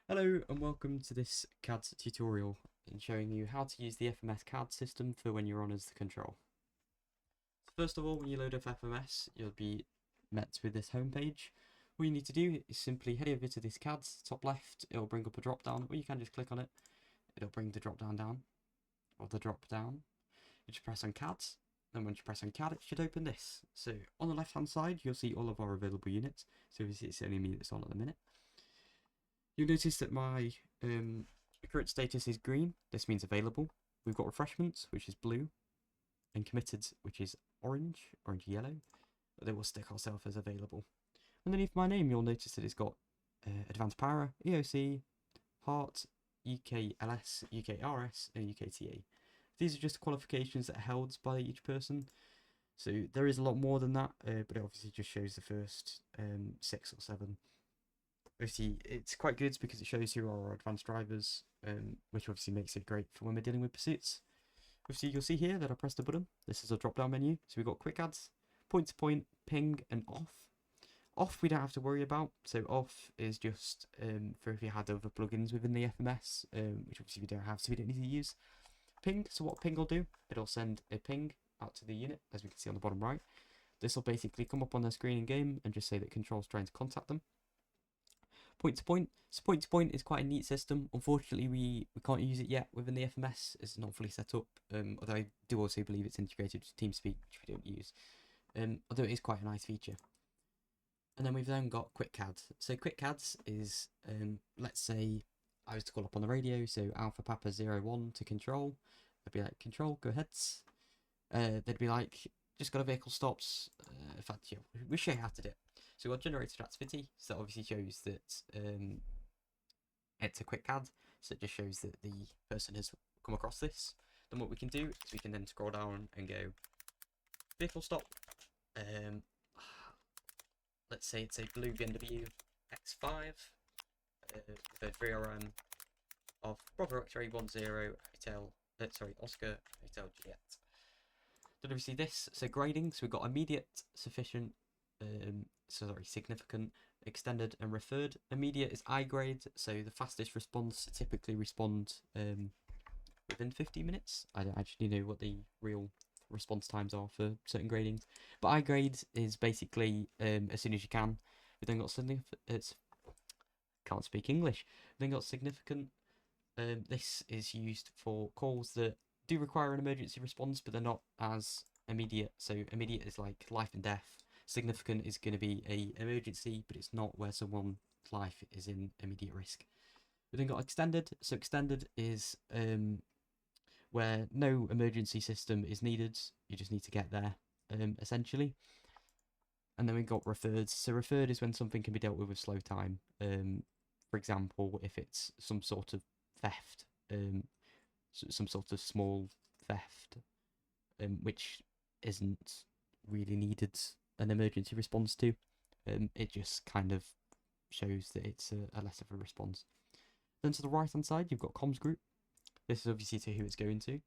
Hello and welcome to this CAD tutorial in showing you how to use the FMS CAD system for when you're on as the control. First of all, when you load up FMS, you'll be met with this homepage. All you need to do is simply head over to this CAD, top left, it'll bring up a drop down, or you can just click on it, it'll bring the drop down, or the drop down. You just press on CAD, then once you press on CAD, it should open this. So on the left hand side, you'll see all of our available units, so obviously it's only me that's on at the minute. You'll notice that my current status is green. This means available. We've got refreshments, which is blue, and committed, which is orange yellow. But they will stick ourselves as available. Underneath my name, you'll notice that it's got Advanced Para, EOC, Heart, UKLS, UKRS, and UKTA. These are just qualifications that are held by each person. So there is a lot more than that, but it obviously just shows the first 6 or 7. Obviously, it's quite good because it shows who are our advanced drivers, which obviously makes it great for when we're dealing with pursuits. Obviously, you'll see here that I pressed the button. This is a drop-down menu. So we've got quick ads, point-to-point, ping, and off. Off we don't have to worry about. So off is just for if you had other plugins within the FMS, which obviously we don't have, so we don't need to use. Ping, so what ping will do, it'll send a ping out to the unit, as we can see on the bottom right. This will basically come up on their screen in game and just say that control's trying to contact them. Point to point. So point to point is quite a neat system. Unfortunately, we can't use it yet within the FMS. It's not fully set up. Although I do also believe it's integrated with TeamSpeak, which we don't use. Although it is quite a nice feature. And then we've then got Quick CAD. So Quick CADs is, let's say I was to call up on the radio, so Alpha Papa 01 to control. I'd be like, control, go aheads. They'd be like, just got a vehicle stops. In fact, yeah, we show you how to do it. So we've got generated activity, so that obviously shows that it's a quick CAD, so it just shows that the person has come across this. Then what we can do is we can then scroll down and go vehicle stop. Let's say it's a blue BMW X5 with a VRM of Bravo X-ray 10 Hotel, Oscar Hotel Juliet. Then obviously this, so grading, so we've got immediate, sufficient, significant, extended, and referred. Immediate is I grade, so the fastest response typically respond within 50 minutes. I don't actually know what the real response times are for certain gradings, but I grade is basically as soon as you can. We then got something. It's can't speak English. Then got significant. This is used for calls that do require an emergency response, but they're not as immediate. So immediate is like life and death. Significant is going to be a emergency, but it's not where someone's life is in immediate risk. We then got extended. So extended is where no emergency system is needed. You just need to get there, essentially. And then we got referred. So referred is when something can be dealt with slow time. For example, if it's some sort of theft, some sort of small theft, which isn't really needed an emergency response to. It just kind of shows that it's a less of a response. Then to the right hand side, you've got comms group. This is obviously to who it's going to.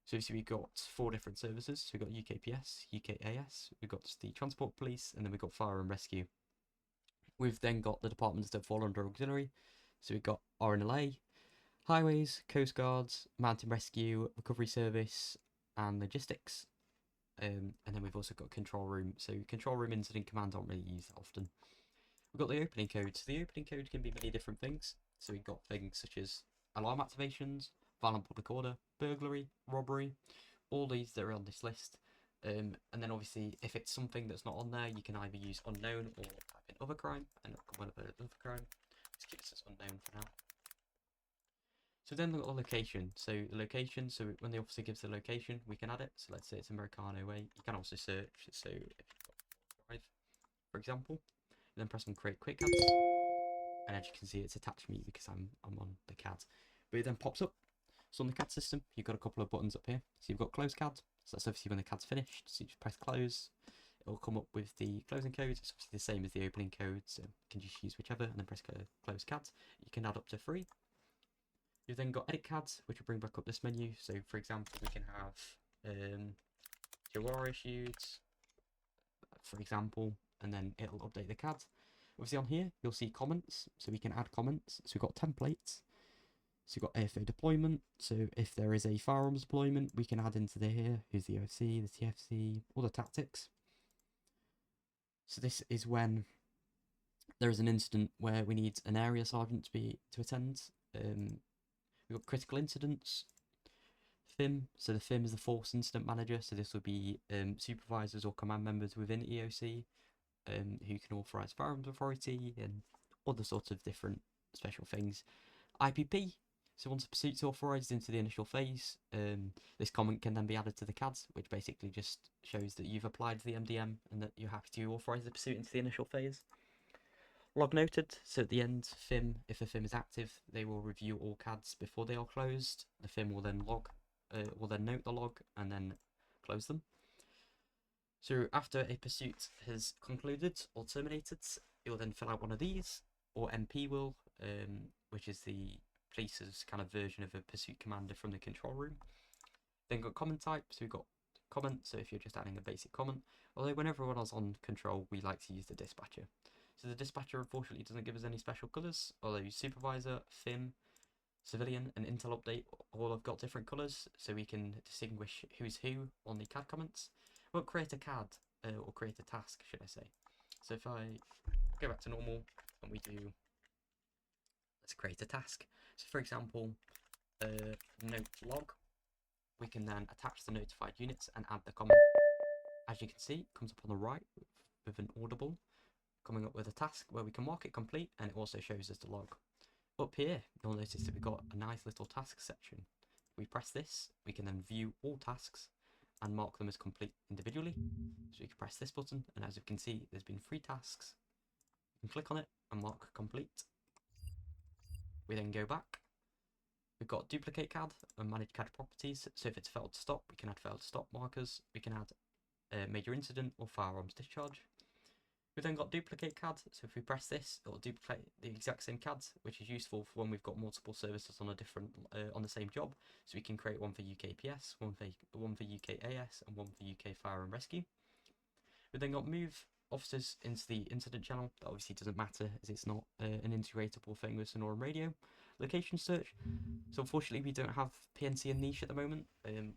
So obviously we've got 4 different services. So we've got UKPS, UKAS, we've got the Transport Police, and then we've got Fire and Rescue. We've then got the departments that fall under auxiliary. So we've got RNLA, Highways, Coast Guards, Mountain Rescue, Recovery Service, and Logistics. And then we've also got Control Room. So Control Room Incident Command aren't really used that often. We've got the opening code. So the opening code can be many different things. So we've got things such as alarm activations, violent public order, burglary, robbery, all these that are on this list. And then obviously if it's something that's not on there, you can either use unknown or type in other crime, and it'll come up with other crime. Let's keep this as unknown for now. So then we've got the location. So the location, so when the officer gives the location, we can add it. So let's say it's Americano Way. You can also search. So if you've got drive, for example, and then press on create quick CADs. And as you can see, it's attached me because I'm on the CAD. But it then pops up. So on the CAD system, you've got a couple of buttons up here. So you've got close CAD. So that's obviously when the CAD's finished. So you just press close. It'll come up with the closing code. It's obviously the same as the opening code. So you can just use whichever and then press close CAD. You can add up to 3. You've then got edit CADs, which will bring back up this menu. So for example, we can have QR issued, for example, and then it'll update the CAD. Obviously on here, you'll see comments, so we can add comments. So we've got templates. So you've got AFO deployment. So if there is a firearms deployment, we can add into here who's the OFC, the TFC, all the tactics. So this is when there is an incident where we need an area sergeant to attend. We've got critical incidents. FIM, so the FIM is the Force Incident Manager, so this will be supervisors or command members within EOC who can authorise firearms authority and other sorts of different special things. IPP, so once a pursuit's authorised into the initial phase, this comment can then be added to the CADs, which basically just shows that you've applied to the MDM and that you're happy to authorise the pursuit into the initial phase. Log noted, so at the end, FIM, if a FIM is active, they will review all CADs before they are closed. The FIM will then note the log and then close them. So after a pursuit has concluded or terminated, it will then fill out one of these, or MP will, which is the police's kind of version of a pursuit commander from the control room. Then got comment type, so we've got comment, so if you're just adding a basic comment, although when everyone else on control, we like to use the dispatcher. So the dispatcher unfortunately doesn't give us any special colours, although supervisor, FIM, civilian and intel update all have got different colours, so we can distinguish who's who on the CAD comments. We'll create a CAD, or create a task, should I say. So if I go back to normal and we do, let's create a task. So for example, note log, we can then attach the notified units and add the comment. As you can see, it comes up on the right with an audible, coming up with a task where we can mark it complete, and it also shows us the log. Up here, you'll notice that we've got a nice little task section. If we press this, we can then view all tasks and mark them as complete individually. So we can press this button, and as you can see, there's been 3 tasks. You can click on it and mark complete. We then go back. We've got duplicate CAD and manage CAD properties. So if it's failed to stop, we can add failed to stop markers. We can add major incident or firearms discharge. We've then got duplicate CAD, so if we press this, it'll duplicate the exact same CADs, which is useful for when we've got multiple services on a different on the same job. So we can create one for UKPS, one for UKAS, and one for UK Fire and Rescue. We've then got move officers into the incident channel. That obviously doesn't matter as it's not an integratable thing with Sonora and radio. Location search. So unfortunately we don't have PNC and niche at the moment,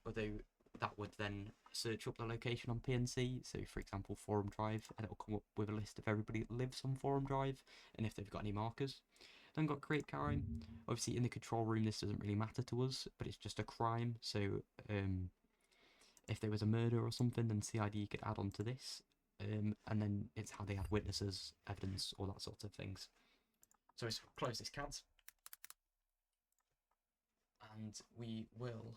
although that would then search up the location on PNC. So for example, Forum Drive, and it'll come up with a list of everybody that lives on Forum Drive and if they've got any markers. Then got create crime. Obviously in the control room this doesn't really matter to us, but it's just a crime. So if there was a murder or something, then CID could add on to this. And then it's how they add witnesses, evidence, all that sort of things. So let's close this CAD. And we will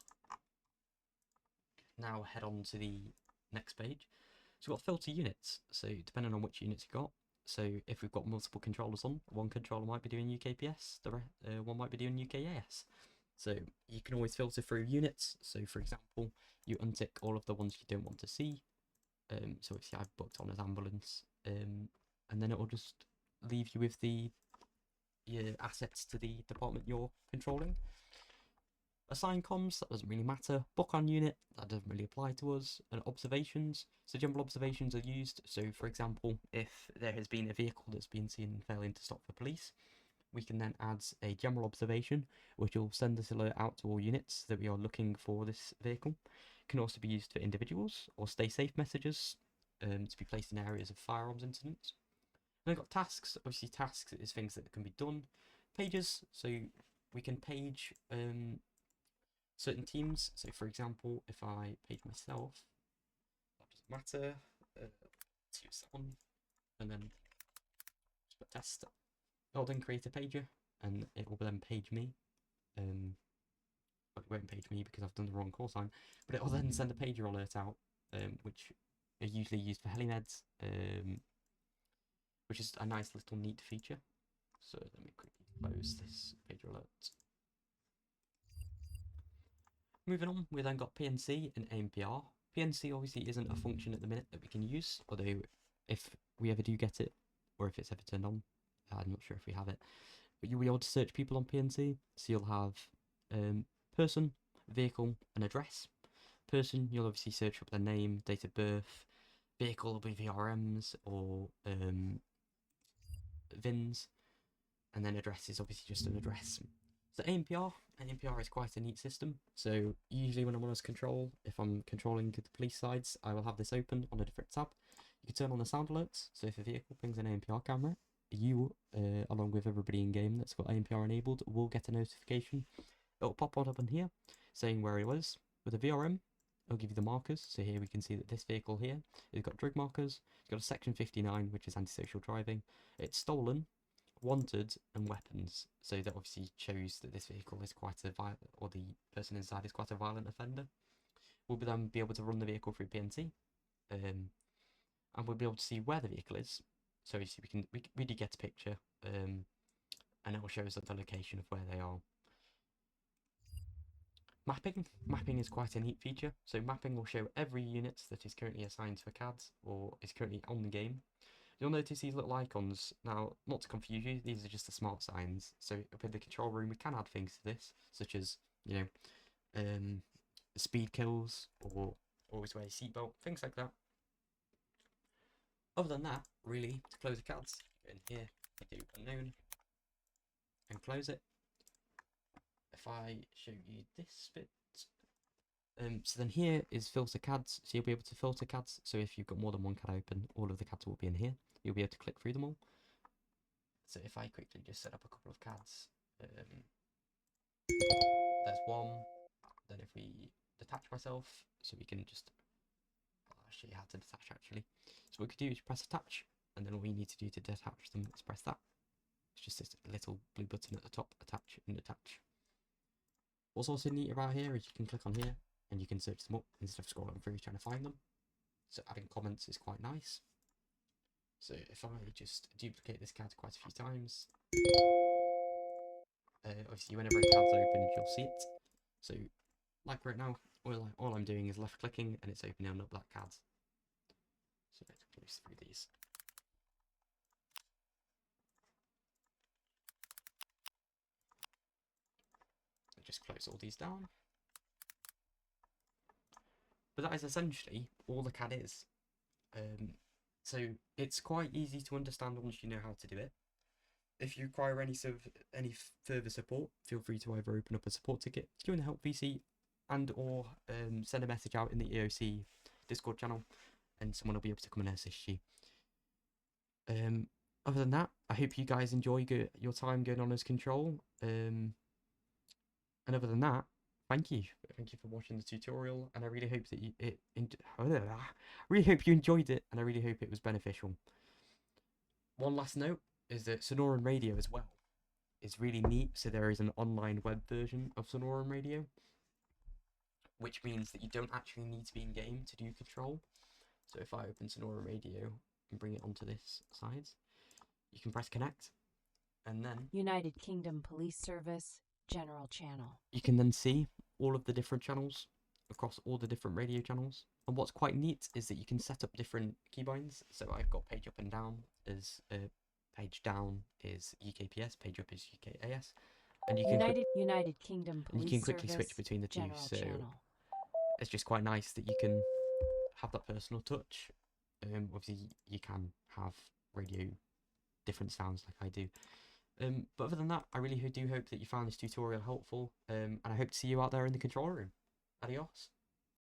now head on to the next page. So we've got filter units, so depending on which units you've got. So if we've got multiple controllers on, one controller might be doing UKPS, one might be doing UKAS. So you can always filter through units. So for example, you untick all of the ones you don't want to see. So obviously I've booked on as ambulance, and then it will just leave you with your assets to the department you're controlling. Assign comms, that doesn't really matter. Book on unit, that doesn't really apply to us. And observations, so general observations are used. So for example, if there has been a vehicle that's been seen failing to stop for police, we can then add a general observation, which will send this alert out to all units that we are looking for this vehicle. It can also be used for individuals or stay safe messages to be placed in areas of firearms incidents. And I've got tasks. Obviously tasks is things that can be done. Pages, so we can page certain teams. So for example, if I page myself, that doesn't matter. Let's use that one, and then just put test. I'll then create a pager, and it will then page me. But it won't page me because I've done the wrong call sign. But it will then send a pager alert out, which are usually used for helimeds, which is a nice little neat feature. So let me quickly close this pager alert. Moving on, we then got PNC and ANPR. PNC obviously isn't a function at the minute that we can use, although if we ever do get it, or if it's ever turned on, I'm not sure if we have it, but you'll be able to search people on PNC. So you'll have person, vehicle, and address. Person, you'll obviously search up their name, date of birth. Vehicle will be VRMs or VINs, and then address is obviously just an address. So ANPR is quite a neat system. So usually when I'm on as control, if I'm controlling the police sides, I will have this open on a different tab. You can turn on the sound alerts. So if a vehicle brings an ANPR camera, you, along with everybody in game that's got ANPR enabled, will get a notification. It'll pop on up in here saying where it was. With a VRM, it'll give you the markers. So here we can see that this vehicle here has got drug markers. It's got a section 59, which is antisocial driving. It's stolen, wanted, and weapons. So that obviously shows that this vehicle is quite a violent, or the person inside is quite a violent offender. We'll then be able to run the vehicle through PNT, and we'll be able to see where the vehicle is. So you see, we do get a picture, and it will show us the location of where they are. Mapping is quite a neat feature. So mapping will show every unit that is currently assigned to a CAD or is currently on the game. You'll notice these little icons. Now, not to confuse you, these are just the smart signs. So up in the control room, we can add things to this, such as, you know, speed kills, or always wear a seatbelt, things like that. Other than that, really, to close the CADs, in here, we do unknown, and close it. If I show you this bit, so then here is filter CADs, so you'll be able to filter CADs. So if you've got more than one CAD open, all of the CADs will be in here. You'll be able to click through them all. So if I quickly just set up a couple of CADs, there's one. Then if we detach myself, so we can just, I'll show you how to detach actually. So what we could do is press attach, and then all you need to do to detach them is press that. It's just this little blue button at the top, attach and detach. What's also neat about here is you can click on here and you can search them up instead of scrolling through trying to find them. So adding comments is quite nice. So if I just duplicate this CAD quite a few times, obviously whenever a CAD's open, you'll see it. So like right now, all I'm doing is left clicking and it's opening up that CAD. So let's close through these. I'll just close all these down. But that is essentially all the CAD is. So it's quite easy to understand once you know how to do it. If you require any further support, feel free to either open up a support ticket, join the Help VC, and or send a message out in the EOC Discord channel, and someone will be able to come and assist you. Other than that, I hope you guys enjoy your time going on as control. And other than that, thank you for watching the tutorial, and I really hope that really hope you enjoyed it, and I really hope it was beneficial. One last note is that Sonoran Radio as well is really neat. So there is an online web version of Sonoran Radio, which means that you don't actually need to be in game to do control. So if I open Sonoran Radio and bring it onto this side, you can press connect, and then United Kingdom Police Service General Channel. You can then see all of the different channels across all the different radio channels. And what's quite neat is that you can set up different keybinds. So I've got page up and down as page down is UKPS, page up is UKAS, and you can United Kingdom Police you can quickly Service switch between the two. General So Channel. it's just quite nice that you can have that personal touch. Obviously you can have radio different sounds like I do. But other than that, I really do hope that you found this tutorial helpful, and I hope to see you out there in the control room. Adios.